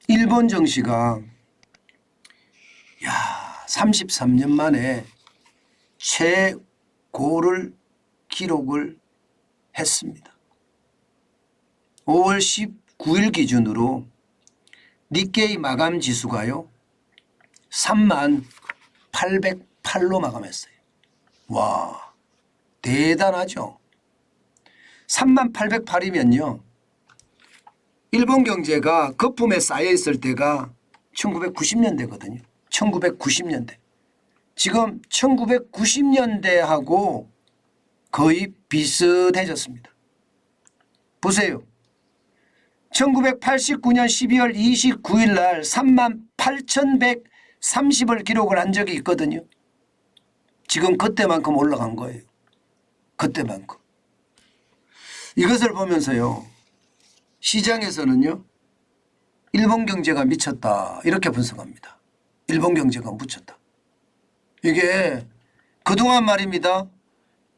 일본 정시가 33년 만에 최고를 기록을 했습니다. 5월 19일 기준으로 니케이 마감 지수가요 3808로 마감했어요. 와, 대단하죠. 3808이면요 일본 경제가 거품에 쌓여 있을 때가 1990년대거든요. 1990년대. 지금 1990년대하고 거의 비슷해졌습니다. 보세요. 1989년 12월 29일 날 38,130을 기록을 한 적이 있거든요. 지금 그때만큼 올라간 거예요. 그때만큼. 이것을 보면서요. 시장에서는요. 일본 경제가 미쳤다 이렇게 분석합니다. 일본 경제가 묻혔다. 이게 그동안 말입니다.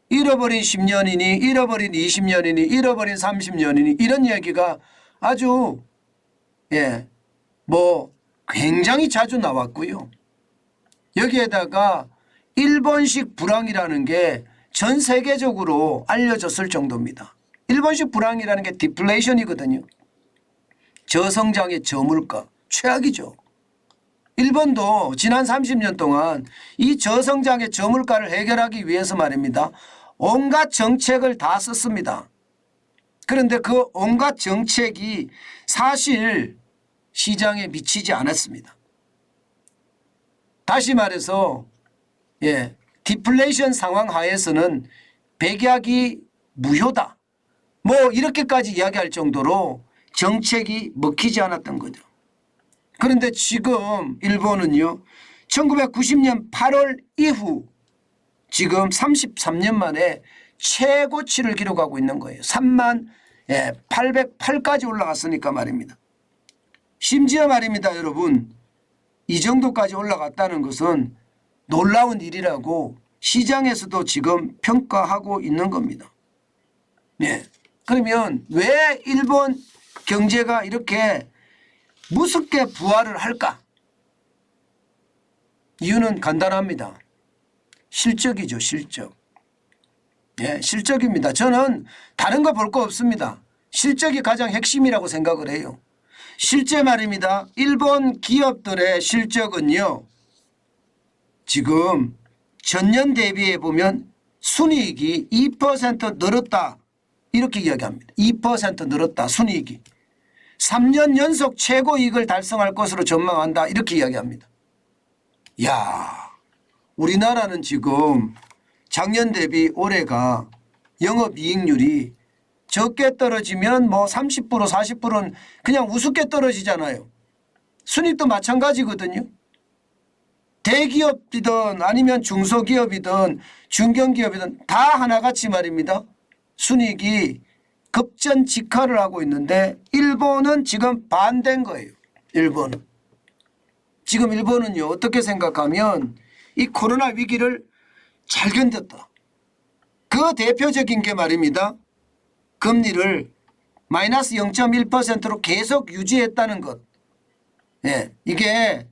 잃어버린 10년이니 잃어버린 20년이니 잃어버린 30년이니 이런 이야기가 아주 굉장히 자주 나왔고요. 여기에다가 일본식 불황이라는 게 전 세계적으로 알려졌을 정도입니다. 일본식 불황이라는 게 디플레이션이거든요. 저성장의 저물가 최악이죠. 일본도 지난 30년 동안 이 저성장의 저물가를 해결하기 위해서 말입니다. 온갖 정책을 다 썼습니다. 그런데 그 온갖 정책이 사실 시장에 미치지 않았습니다. 다시 말해서 디플레이션 상황 하에서는 백약이 무효다. 이렇게까지 이야기할 정도로 정책이 먹히지 않았던 거죠. 그런데 지금 일본은요. 1990년 8월 이후 지금 33년 만에 최고치를 기록하고 있는 거예요. 3808까지 올라갔으니까 말입니다. 심지어 말입니다. 여러분 이 정도까지 올라갔다는 것은 놀라운 일이라고 시장에서도 지금 평가하고 있는 겁니다. 그러면 왜 일본 경제가 이렇게 무섭게 부활을 할까? 이유는 간단합니다. 실적이죠. 실적. 실적입니다. 저는 다른 거 볼 거 없습니다. 실적이 가장 핵심이라고 생각을 해요. 실제 말입니다. 일본 기업들의 실적은요. 지금 전년 대비해 보면 순이익이 2% 늘었다. 이렇게 이야기합니다. 2% 늘었다. 순이익이. 3년 연속 최고이익을 달성할 것으로 전망한다. 이렇게 이야기합니다. 우리나라는 지금 작년 대비 올해가 영업이익률이 적게 떨어지면 30% 40%는 그냥 우습게 떨어지잖아요. 순이익도 마찬가지거든요. 대기업이든 아니면 중소기업이든 중견기업이든 다 하나같이 말입니다. 순이익이 급전직하를 하고 있는데 일본은 지금 반대인 거예요. 일본은. 지금 일본은요. 어떻게 생각하면 이 코로나 위기를 잘 견뎠다. 그 대표적인 게 말입니다. 금리를 마이너스 0.1%로 계속 유지했다는 것. 이게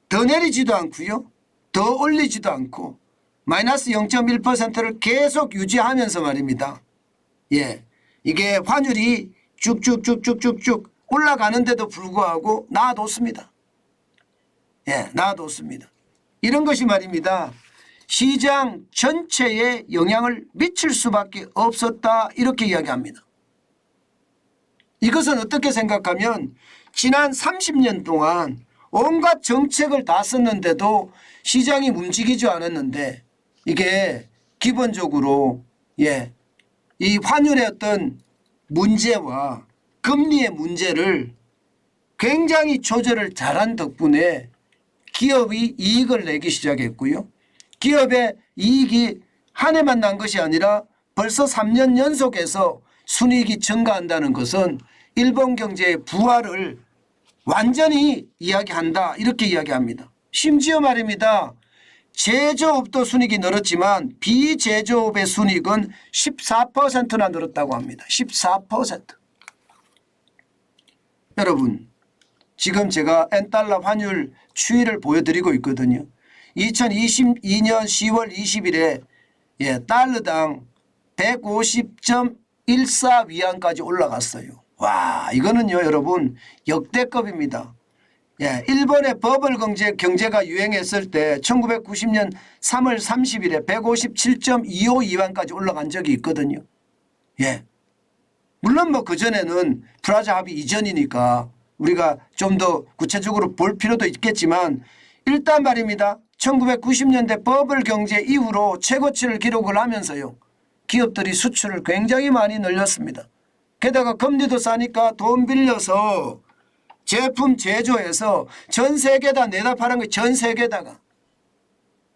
더 내리지도 않고요. 더 올리지도 않고 마이너스 0.1%를 계속 유지하면서 말입니다. 이게 환율이 쭉쭉쭉쭉쭉쭉 올라가는데도 불구하고 놔뒀습니다. 놔뒀습니다. 이런 것이 말입니다. 시장 전체에 영향을 미칠 수밖에 없었다. 이렇게 이야기합니다. 이것은 어떻게 생각하면 지난 30년 동안 온갖 정책을 다 썼는데도 시장이 움직이지 않았는데 이게 기본적으로 이 환율의 어떤 문제와 금리의 문제를 굉장히 조절을 잘한 덕분에 기업이 이익을 내기 시작했고요. 기업의 이익이 한 해만 난 것이 아니라 벌써 3년 연속해서 순이익이 증가한다는 것은 일본 경제의 부활을 완전히 이야기한다. 이렇게 이야기합니다. 심지어 말입니다. 제조업도 순이익이 늘었지만 비제조업의 순이익은 14%나 늘었다고 합니다. 14%. 여러분 지금 제가 엔달러 환율 추이를 보여드리고 있거든요. 2022년 10월 20일에 달러당 150.14 위안까지 올라갔어요. 와, 이거는요 여러분 역대급입니다. 일본의 버블 경제가 유행했을 때 1990년 3월 30일에 157.25 위안까지 올라간 적이 있거든요. 물론 뭐 그전에는 프라자 합의 이전이니까 우리가 좀 더 구체적으로 볼 필요도 있겠지만 일단 말입니다. 1990년대 버블 경제 이후로 최고치를 기록을 하면서요. 기업들이 수출을 굉장히 많이 늘렸습니다. 게다가 금리도 싸니까 돈 빌려서 제품 제조해서 전 세계에다 내다 파는 거 전 세계에다가.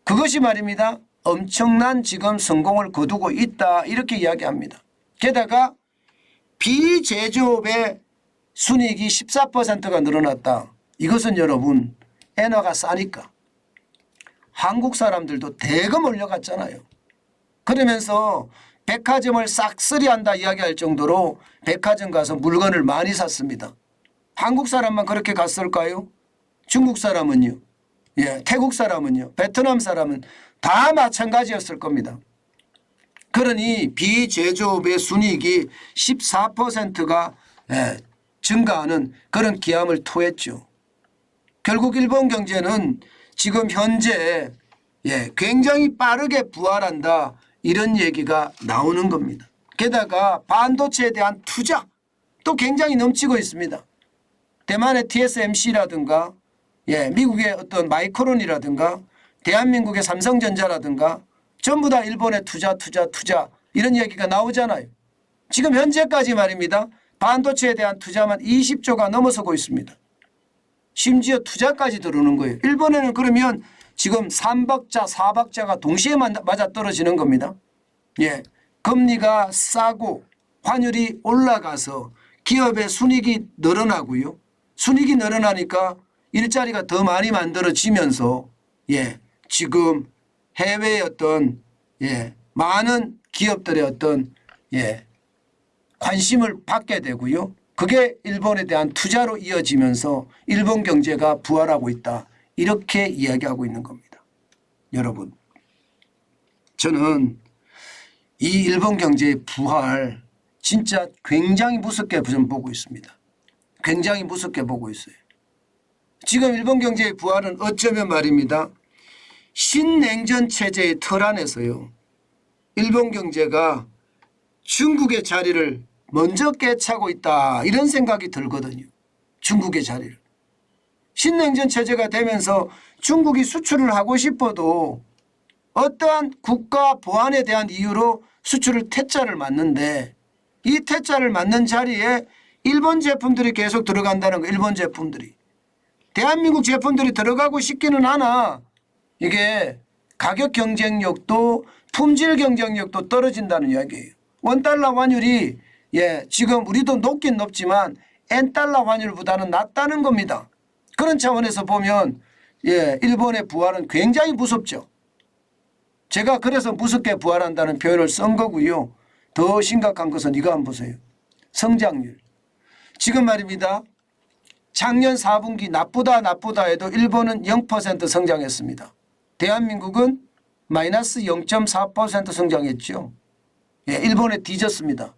그것이 말입니다. 엄청난 지금 성공을 거두고 있다 이렇게 이야기합니다. 게다가 비제조업의 순이익이 14%가 늘어났다. 이것은 여러분 엔화가 싸니까 한국 사람들도 대거 몰려갔잖아요. 그러면서 백화점을 싹쓸이한다 이야기할 정도로 백화점 가서 물건을 많이 샀습니다. 한국 사람만 그렇게 갔을까요? 중국 사람은요. 태국 사람은요. 베트남 사람은 다 마찬가지였을 겁니다. 그러니 비제조업의 순이익이 14%가 증가하는 그런 기함을 토했죠. 결국 일본 경제는 지금 현재 굉장히 빠르게 부활한다 이런 얘기가 나오는 겁니다. 게다가 반도체에 대한 투자 또 굉장히 넘치고 있습니다. 대만의 TSMC라든가 미국의 어떤 마이크론이라든가 대한민국의 삼성전자라든가 전부 다 일본의 투자 이런 얘기가 나오잖아요. 지금 현재까지 말입니다. 반도체에 대한 투자만 20조가 넘어서고 있습니다. 심지어 투자까지 들어오는 거예요. 일본에는 그러면 지금 3박자 4박자가 동시에 맞아떨어지는 겁니다. 금리가 싸고 환율이 올라가서 기업의 순이익이 늘어나고요. 순이익이 늘어나니까 일자리가 더 많이 만들어지면서 지금 해외의 어떤 많은 기업들의 어떤 관심을 받게 되고요. 그게 일본에 대한 투자로 이어지면서 일본 경제가 부활하고 있다. 이렇게 이야기하고 있는 겁니다. 여러분, 저는 이 일본 경제의 부활 진짜 굉장히 무섭게 좀 보고 있습니다. 굉장히 무섭게 보고 있어요. 지금 일본 경제의 부활은 어쩌면 말입니다. 신냉전 체제의 틀 안에서요. 일본 경제가 중국의 자리를 먼저 깨차고 있다 이런 생각이 들거든요. 중국의 자리를. 신냉전 체제가 되면서 중국이 수출을 하고 싶어도 어떠한 국가 보안에 대한 이유로 수출을 퇴짜를 맞는데 이 퇴짜를 맞는 자리에 일본 제품들이 계속 들어간다는 거. 일본 제품들이. 대한민국 제품들이 들어가고 싶기는 하나 이게 가격 경쟁력도 품질 경쟁력도 떨어진다는 이야기예요. 원달러 환율이 지금 우리도 높긴 높지만 엔달러 환율보다는 낮다는 겁니다. 그런 차원에서 보면 일본의 부활은 굉장히 무섭죠. 제가 그래서 무섭게 부활한다는 표현을 쓴 거고요. 더 심각한 것은 이거 한번 보세요. 성장률. 지금 말입니다. 작년 4분기 나쁘다 해도 일본은 0% 성장했습니다. 대한민국은 마이너스 0.4% 성장했죠. 일본에 뒤졌습니다.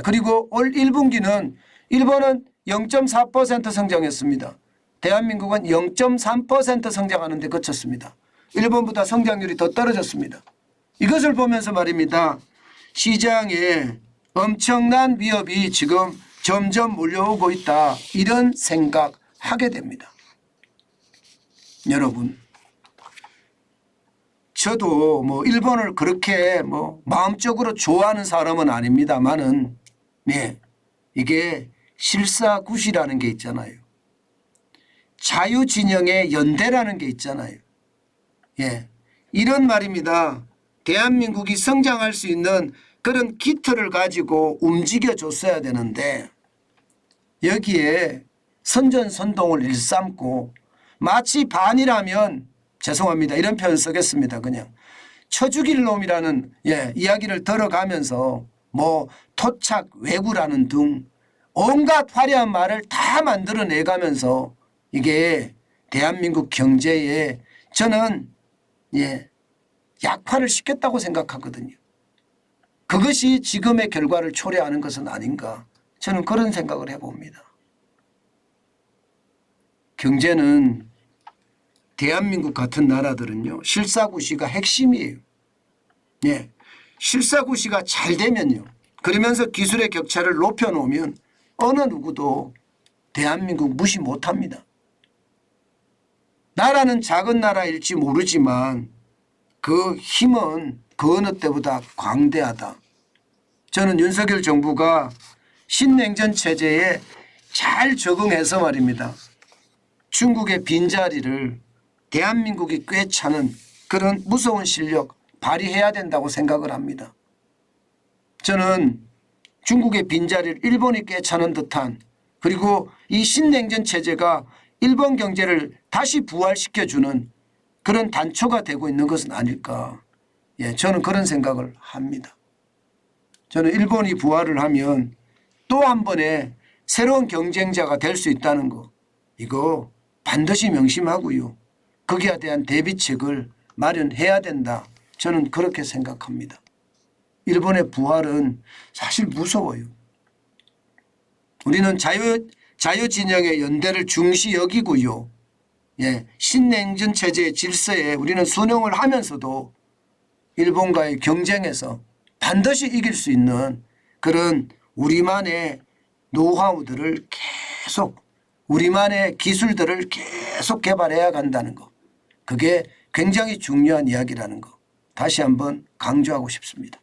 그리고 올 1분기는 일본은 0.4% 성장했습니다. 대한민국은 0.3% 성장하는 데 그쳤습니다. 일본보다 성장률이 더 떨어졌습니다. 이것을 보면서 말입니다. 시장에 엄청난 위협이 지금 점점 몰려오고 있다. 이런 생각하게 됩니다. 여러분, 저도 뭐 일본을 그렇게 뭐 마음적으로 좋아하는 사람은 아닙니다만은 이게 실사굿이라는 게 있잖아요. 자유진영의 연대라는 게 있잖아요. 이런 말입니다. 대한민국이 성장할 수 있는 그런 기틀을 가지고 움직여 줬어야 되는데 여기에 선전선동을 일삼고 마치 반이라면 죄송합니다. 이런 표현 쓰겠습니다. 그냥 쳐 죽일 놈이라는 이야기를 들어가면서 뭐 토착 왜구라는 등 온갖 화려한 말을 다 만들어내가면서 이게 대한민국 경제에 저는 약화를 시켰다고 생각하거든요. 그것이 지금의 결과를 초래하는 것은 아닌가, 저는 그런 생각을 해봅니다. 경제는 대한민국 같은 나라들은요, 실사구시가 핵심이에요. 실사구시가 잘 되면요, 그러면서 기술의 격차를 높여놓으면 어느 누구도 대한민국 무시 못합니다. 나라는 작은 나라일지 모르지만 그 힘은 그 어느 때보다 광대하다. 저는 윤석열 정부가 신냉전 체제에 잘 적응해서 말입니다, 중국의 빈자리를 대한민국이 꿰차는 그런 무서운 실력 발휘해야 된다고 생각을 합니다. 저는 중국의 빈자리를 일본이 꿰차는 듯한, 그리고 이 신냉전 체제가 일본 경제를 다시 부활시켜주는 그런 단초가 되고 있는 것은 아닐까, 저는 그런 생각을 합니다. 저는 일본이 부활을 하면 또 한 번의 새로운 경쟁자가 될 수 있다는 거, 이거 반드시 명심하고요, 거기에 대한 대비책을 마련해야 된다, 저는 그렇게 생각합니다. 일본의 부활은 사실 무서워요. 우리는 자유진영의 연대를 중시 여기고요, 신냉전 체제의 질서에 우리는 순응을 하면서도 일본과의 경쟁에서 반드시 이길 수 있는 그런 우리만의 노하우들을 계속, 우리만의 기술들을 계속 개발해야 간다는 것, 그게 굉장히 중요한 이야기라는 거 다시 한번 강조하고 싶습니다.